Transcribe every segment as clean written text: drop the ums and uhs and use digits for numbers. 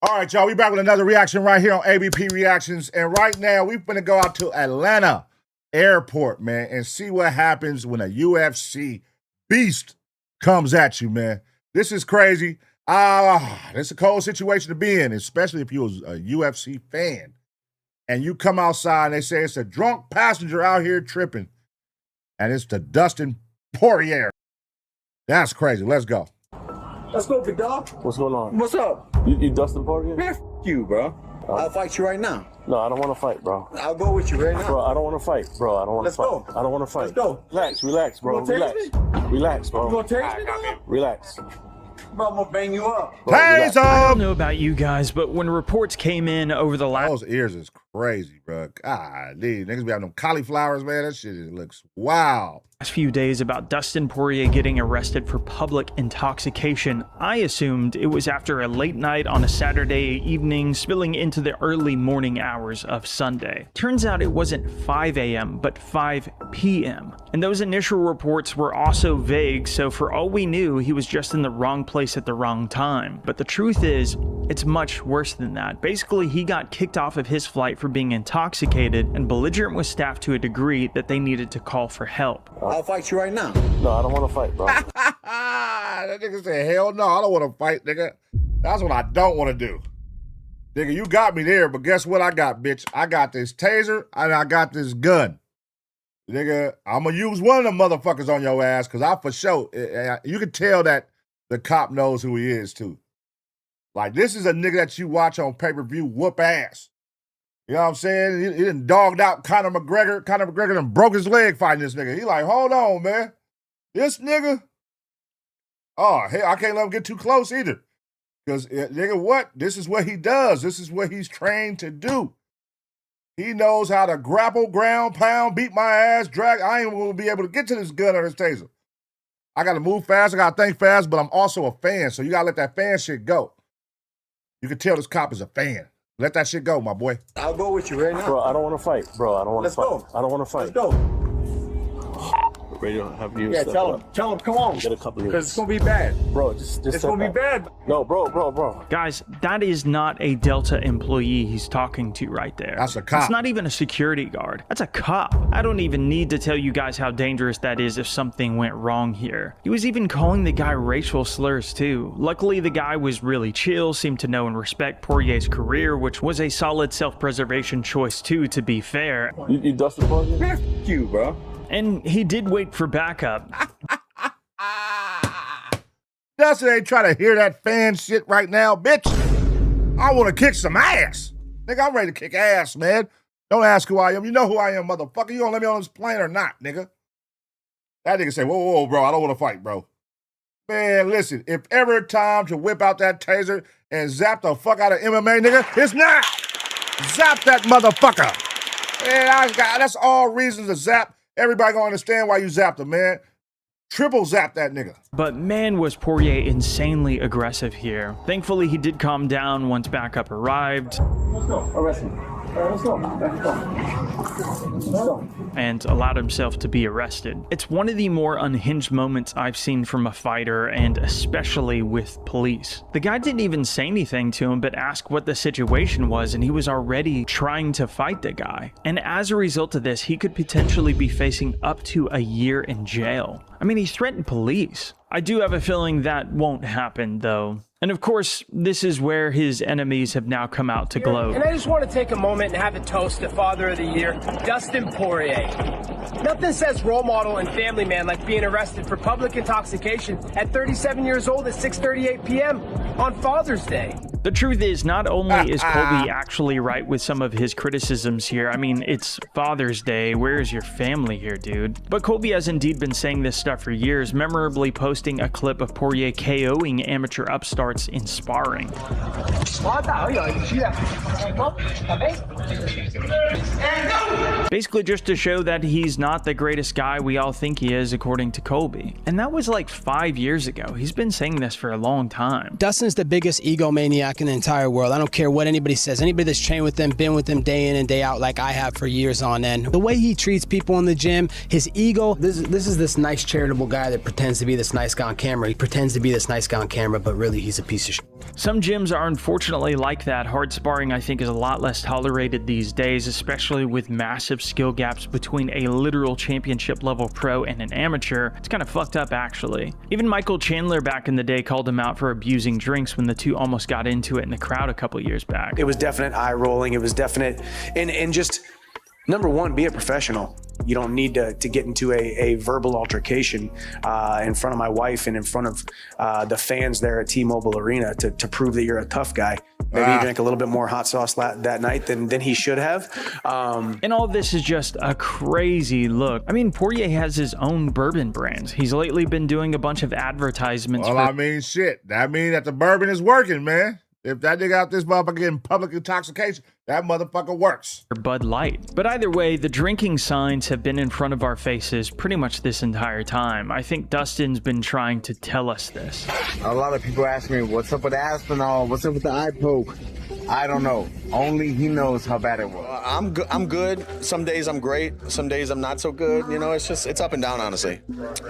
All right, y'all, we back with another reaction right here on ABP Reactions. And right now, we're going to go out to Atlanta Airport, man, and see what happens when a UFC beast comes at you, man. This is crazy. It's a cold situation to be in, especially if you're a UFC fan. And you come outside and they say it's a drunk passenger out here tripping. And it's the Dustin Poirier. That's crazy. Let's go. Let's go, big dog. What's going on? What's up? You Dustin Poirier? Man, f you, bro. I'll fight you right now. No, I don't want to fight, bro. I'll go with you right now. Bro, I don't want to fight, bro. I don't want to fight. Let's go. I don't want to fight. Let's go. Relax, bro. Relax. Relax, bro. You gonna tase me? Relax. Bro, I'm gonna bang you up. Tase him! I don't know about you guys, but when reports came in over the last... Those ears is crazy, bro. God, these niggas be having them cauliflowers, man. That shit looks wow. few days about Dustin Poirier getting arrested for public intoxication, I assumed it was after a late night on a Saturday evening spilling into the early morning hours of Sunday. Turns out it wasn't 5 a.m. but 5 p.m. And those initial reports were also vague, so for all we knew, he was just in the wrong place at the wrong time. But the truth is, it's much worse than that. Basically, he got kicked off of his flight for being intoxicated and belligerent with staff to a degree that they needed to call for help. I'll fight you right now. No, I don't want to fight, bro. That nigga said, hell no, I don't want to fight, nigga. That's what I don't want to do. Nigga, you got me there, but guess what I got, bitch? I got this taser and I got this gun. Nigga, I'm going to use one of them motherfuckers on your ass because I for sure, you can tell that the cop knows who he is too. Like, this is a nigga that you watch on pay-per-view whoop ass. You know what I'm saying? He done dogged out Conor McGregor. Conor McGregor done broke his leg fighting this nigga. He like, hold on, man. This nigga, oh, hey, I can't let him get too close either. Because, nigga, what? This is what he does. This is what he's trained to do. He knows how to grapple, ground, pound, beat my ass, drag. I ain't going to be able to get to this gun or this taser. I got to move fast. I got to think fast, but I'm also a fan, so you got to let that fan shit go. You can tell this cop is a fan. Let that shit go, my boy. I'll go with you right now. Bro, I don't want to fight, bro. I don't want to fight. Let's go. I don't want to fight. Let's go. Radio, have you? Yeah, tell him, come on. Get a couple of because it's gonna be bad. Bro, just it's gonna be bad. No, bro. Guys, that is not a Delta employee he's talking to right there. That's a cop. It's not even a security guard. That's a cop. I don't even need to tell you guys how dangerous that is if something went wrong here. He was even calling the guy racial slurs too. Luckily, the guy was really chill, seemed to know and respect Poirier's career, which was a solid self-preservation choice too, to be fair. You Dustin Poirier? Man, f you, bro. And he did wait for backup. Dustin ain't trying to hear that fan shit right now, bitch. I want to kick some ass. Nigga, I'm ready to kick ass, man. Don't ask who I am. You know who I am, motherfucker. You gonna let me on this plane or not, nigga? That nigga say, whoa, bro, I don't want to fight, bro. Man, listen, if ever time to whip out that taser and zap the fuck out of MMA, nigga, it's not. Zap that motherfucker. Man, that's all reasons to zap. Everybody gonna understand why you zapped him, man. Triple zap that nigga. But man, was Poirier insanely aggressive here. Thankfully, he did calm down once backup arrived. Let's go. Arrest him. Let's go. Let's go. And allowed himself to be arrested. It's one of the more unhinged moments I've seen from a fighter, and especially with police. The guy didn't even say anything to him but ask what the situation was, and he was already trying to fight the guy. And as a result of this, he could potentially be facing up to a year in jail. I mean, he threatened police. I do have a feeling that won't happen, though. And of course, this is where his enemies have now come out to gloat. And I just want to take a moment and have a toast to Father of the Year, Dustin Poirier. Nothing says role model and family man like being arrested for public intoxication at 37 years old at 6:38 p.m. on Father's Day. The truth is, not only is Colby actually right with some of his criticisms here, I mean, it's Father's Day, where's your family here, dude? But Colby has indeed been saying this stuff for years, memorably posting a clip of Poirier KOing amateur upstarts in sparring. Basically just to show that he's not the greatest guy we all think he is, according to Colby. And that was like 5 years ago. He's been saying this for a long time. Dustin's the biggest egomaniac in the entire world. I don't care what anybody says. Anybody that's trained with him, been with him day in and day out like I have for years on end. The way he treats people in the gym, his ego, this is this nice charitable guy that pretends to be this nice guy on camera. He pretends to be this nice guy on camera, but really he's a piece of shit. Some gyms are unfortunately Unfortunately, like that, hard sparring I think is a lot less tolerated these days, especially with massive skill gaps between a literal championship level pro and an amateur. It's kind of fucked up actually. Even Michael Chandler back in the day called him out for abusing drinks when the two almost got into it in the crowd a couple years back. It was definite eye rolling, it was definite, and just, number one, be a professional. You don't need to get into a verbal altercation in front of my wife and in front of the fans there at T-Mobile Arena to prove that you're a tough guy. Maybe he drank a little bit more hot sauce that night than he should have. And all this is just a crazy look. I mean, Poirier has his own bourbon brands. He's lately been doing a bunch of advertisements. Well, I mean, shit. That means that the bourbon is working, man. If that nigga out this motherfucker getting public intoxication, that motherfucker works. For Bud Light. But either way, the drinking signs have been in front of our faces pretty much this entire time. I think Dustin's been trying to tell us this. A lot of people ask me, what's up with the Aspinall? What's up with the eye poke? I don't know. Only he knows how bad it was. I'm good. Some days I'm great. Some days I'm not so good. You know, it's up and down, honestly.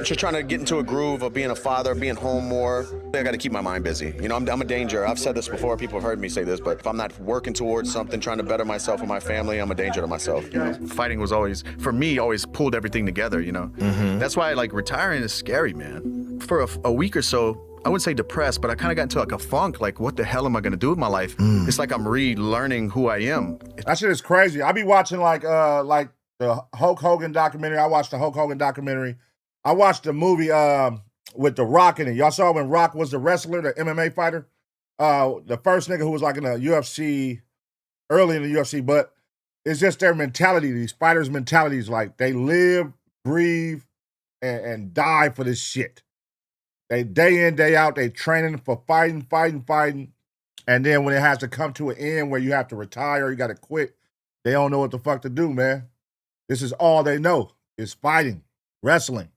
Just trying to get into a groove of being a father, being home more. I got to keep my mind busy. You know, I'm a danger. I've said this before. People have heard me say this, but if I'm not working towards something, trying to better myself and my family, I'm a danger to myself. You know, fighting was always, for me, always pulled everything together. You know, that's why like retiring is scary, man. For a week or so, I wouldn't say depressed, but I kind of got into like a funk, like what the hell am I gonna do with my life? It's like I'm relearning who I am. That shit is crazy. I be watching like the Hulk Hogan documentary. I watched the Hulk Hogan documentary. I watched the movie with The Rock in it. Y'all saw when Rock was the wrestler, the MMA fighter? The first nigga who was like in the UFC, early in the UFC, but it's just their mentality, these fighters' mentalities, like they live, breathe, and die for this shit. They day in, day out, they training for fighting. And then when it has to come to an end where you have to retire, you got to quit, they don't know what the fuck to do, man. This is all they know is fighting, wrestling.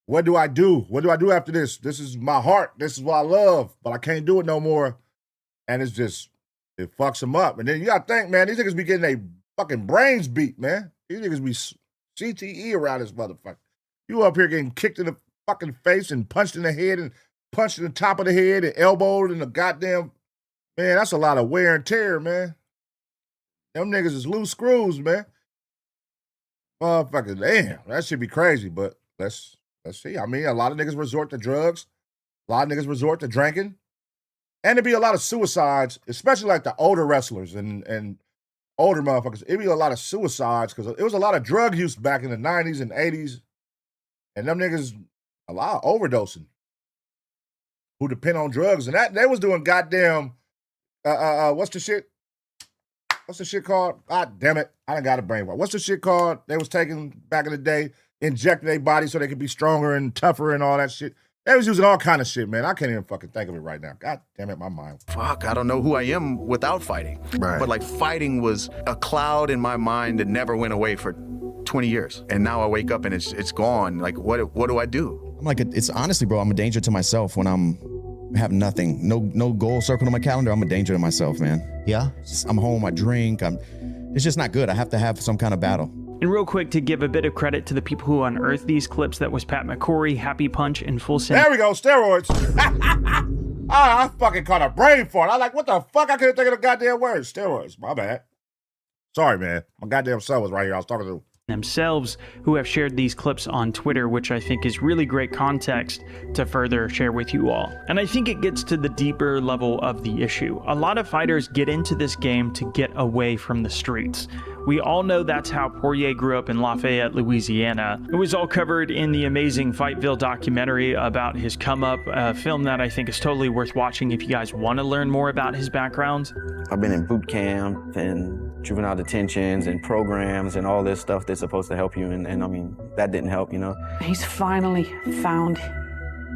What do I do? What do I do after this? This is my heart. This is what I love, but I can't do it no more. And it's just, it fucks them up. And then you got to think, man, these niggas be getting their fucking brains beat, man. These niggas be CTE around this motherfucker. You up here getting kicked in the fucking face and punched in the head and punched in the top of the head and elbowed in the goddamn, man, that's a lot of wear and tear, man. Them niggas is loose screws, man. Motherfucker, damn, that should be crazy, but let's see. I mean, a lot of niggas resort to drugs. A lot of niggas resort to drinking. And there'd be a lot of suicides, especially like the older wrestlers and older motherfuckers. It'd be a lot of suicides because it was a lot of drug use back in the 90s and 80s. And them niggas, a lot of overdosing who depend on drugs. And that they was doing goddamn, what's the shit? What's the shit called? God damn it. I done got a brain fart. What's the shit called they was taking back in the day, injecting their body so they could be stronger and tougher and all that shit. They was using all kind of shit, man. I can't even fucking think of it right now. God damn it, my mind. Fuck, I don't know who I am without fighting. Right. But like fighting was a cloud in my mind that never went away for 20 years. And now I wake up and it's gone. Like, what do I do? I'm like, it's honestly, bro, I'm a danger to myself when I have nothing. No goal circled on my calendar. I'm a danger to myself, man. Yeah? I'm home, I drink. It's just not good. I have to have some kind of battle. And real quick, to give a bit of credit to the people who unearthed these clips, that was Pat McCrory, Happy Punch, and Full Send. There we go, steroids. I fucking caught a brain fart. I like, what the fuck? I couldn't think of the goddamn words. Steroids, my bad. Sorry, man. My goddamn son was right here. I was talking to themselves, who have shared these clips on Twitter, which I think is really great context to further share with you all. And I think it gets to the deeper level of the issue. A lot of fighters get into this game to get away from the streets. We all know that's how Poirier grew up in Lafayette, Louisiana. It was all covered in the amazing Fightville documentary about his come up, a film that I think is totally worth watching if you guys want to learn more about his background. I've been in boot camp and juvenile detentions and programs and all this stuff that's supposed to help you, and I mean, that didn't help, you know. He's finally found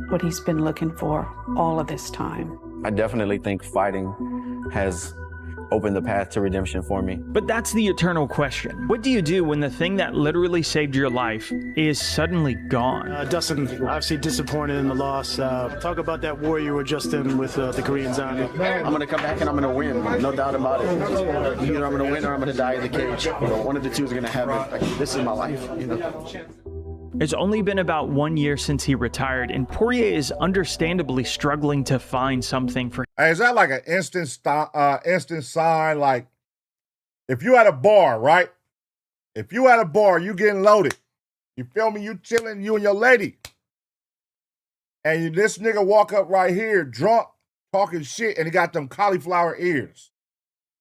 what he's been looking for all of this time. I definitely think fighting has opened the path to redemption for me. But that's the eternal question. What do you do when the thing that literally saved your life is suddenly gone? Dustin, obviously disappointed in the loss. Talk about that war you were just in with the Korean Zombie. I'm going to come back and I'm going to win. No doubt about it. Either I'm going to win or I'm going to die in the cage. You know, one of the two is going to happen. Like, this is my life, you know. It's only been about 1 year since he retired, and Poirier is understandably struggling to find something for. Hey, is that like an instant sign? Like, if you at a bar, right? If you at a bar, you getting loaded. You feel me? You chilling, you and your lady. And this nigga walk up right here, drunk, talking shit, and he got them cauliflower ears.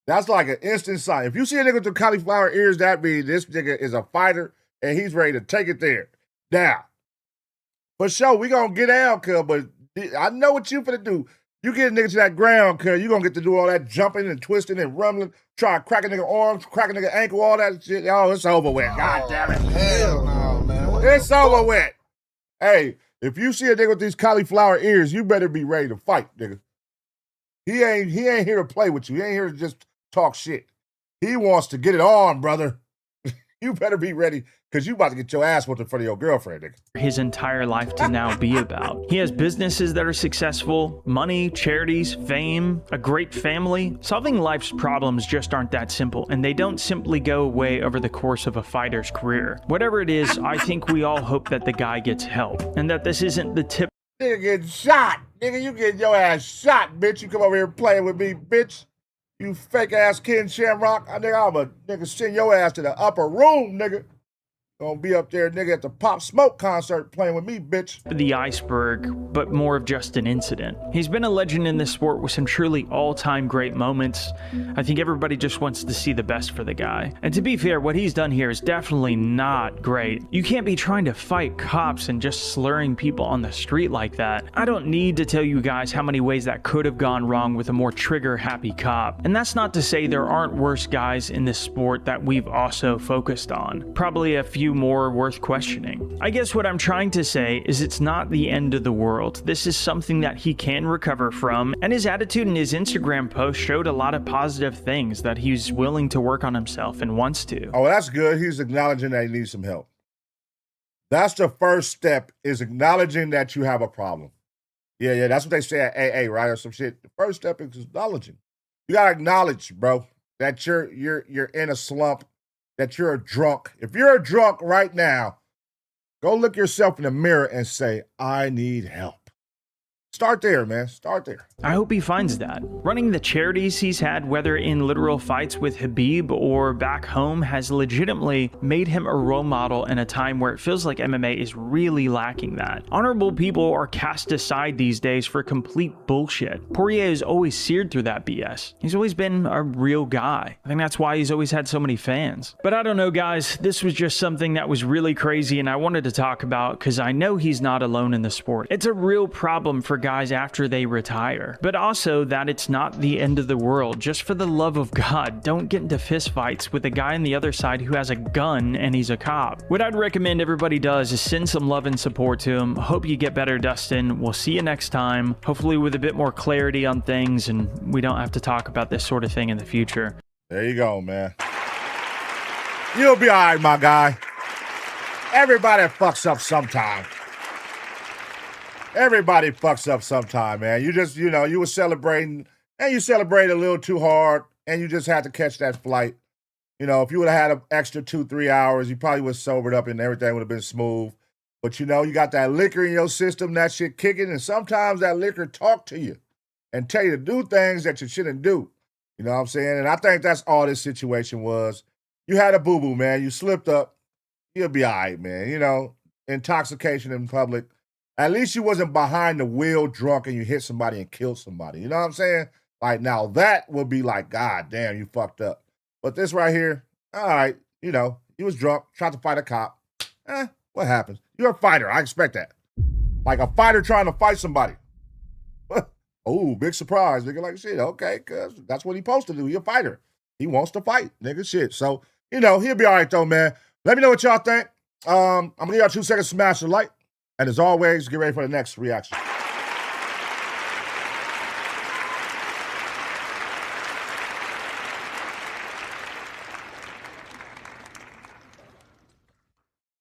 That's like an instant sign. If you see a nigga with them cauliflower ears, that means this nigga is a fighter, and he's ready to take it there. Now, for sure, we gonna get down, cuz, but I know what you finna do. You get a nigga to that ground, cuz, you gonna get to do all that jumping and twisting and rumbling, try to crack a nigga arms, crack a nigga ankle, all that shit. Oh, it's over with. God damn it. Hell no, man. It's over with. Hey, if you see a nigga with these cauliflower ears, you better be ready to fight, nigga. He ain't here to play with you. He ain't here to just talk shit. He wants to get it on, brother. You better be ready, because you about to get your ass whooped in front of your girlfriend, nigga. His entire life to now be about. He has businesses that are successful, money, charities, fame, a great family. Solving life's problems just aren't that simple, and they don't simply go away over the course of a fighter's career. Whatever it is, I think we all hope that the guy gets help, and that this isn't the tip. Nigga getting shot. Nigga, you getting your ass shot, bitch. You come over here playing with me, bitch. You fake ass Ken Shamrock. I'm a send your ass to the upper room, nigga. Gonna be up there, nigga, at the Pop Smoke concert playing with me, bitch. The iceberg, but more of just an incident. He's been a legend in this sport with some truly all-time great moments. I think everybody just wants to see the best for the guy. And to be fair, what he's done here is definitely not great. You can't be trying to fight cops and just slurring people on the street like that. I don't need to tell you guys how many ways that could have gone wrong with a more trigger-happy cop. And that's not to say there aren't worse guys in this sport that we've also focused on. Probably a few more worth questioning. I guess what I'm trying to say is it's not the end of the world. This is something that he can recover from, and his attitude in his Instagram post showed a lot of positive things, that he's willing to work on himself and wants to. Oh, that's good. He's acknowledging that he needs some help. That's the first step, is acknowledging that you have a problem. Yeah, that's what they say at AA, right? Or some shit. The first step is acknowledging. You gotta acknowledge, bro, that you're in a slump, that you're a drunk. If you're a drunk right now, go look yourself in the mirror and say, I need help. Start there, man. Start there. I hope he finds that. Running the charities he's had, whether in literal fights with Khabib or back home, has legitimately made him a role model in a time where it feels like MMA is really lacking that. Honorable people are cast aside these days for complete bullshit. Poirier has always seared through that BS. He's always been a real guy. I think that's why he's always had so many fans. But I don't know, guys. This was just something that was really crazy and I wanted to talk about because I know he's not alone in the sport. It's a real problem for guys after they retire, but also that it's not the end of the world. Just for the love of God, don't get into fist fights with a guy on the other side who has a gun and he's a cop. What I'd recommend everybody does is send some love and support to him. Hope you get better, Dustin. We'll see you next time, hopefully with a bit more clarity on things and we don't have to talk about this sort of thing in the future. There you go, man. You'll be all right, my guy. Everybody fucks up sometime. Everybody fucks up sometime, man. You just, you were celebrating, and you celebrated a little too hard, and you just had to catch that flight. If you would have had an extra 2-3 hours, you probably would have sobered up and everything would have been smooth. But, you got that liquor in your system, that shit kicking, and sometimes that liquor talk to you and tell you to do things that you shouldn't do. You know what I'm saying? And I think that's all this situation was. You had a boo-boo, man. You slipped up. You'll be all right, man. Intoxication in public. At least you wasn't behind the wheel drunk and you hit somebody and killed somebody. You know what I'm saying? Like, now that would be like, God damn, you fucked up. But this right here, all right, he was drunk, tried to fight a cop. What happens? You're a fighter. I expect that. Like a fighter trying to fight somebody. Oh, big surprise, nigga. Like, shit, okay, cuz that's what he's supposed to do. He's a fighter. He wants to fight, nigga, shit. So, he'll be all right, though, man. Let me know what y'all think. I'm going to give y'all 2 seconds to smash the like. And as always, get ready for the next reaction.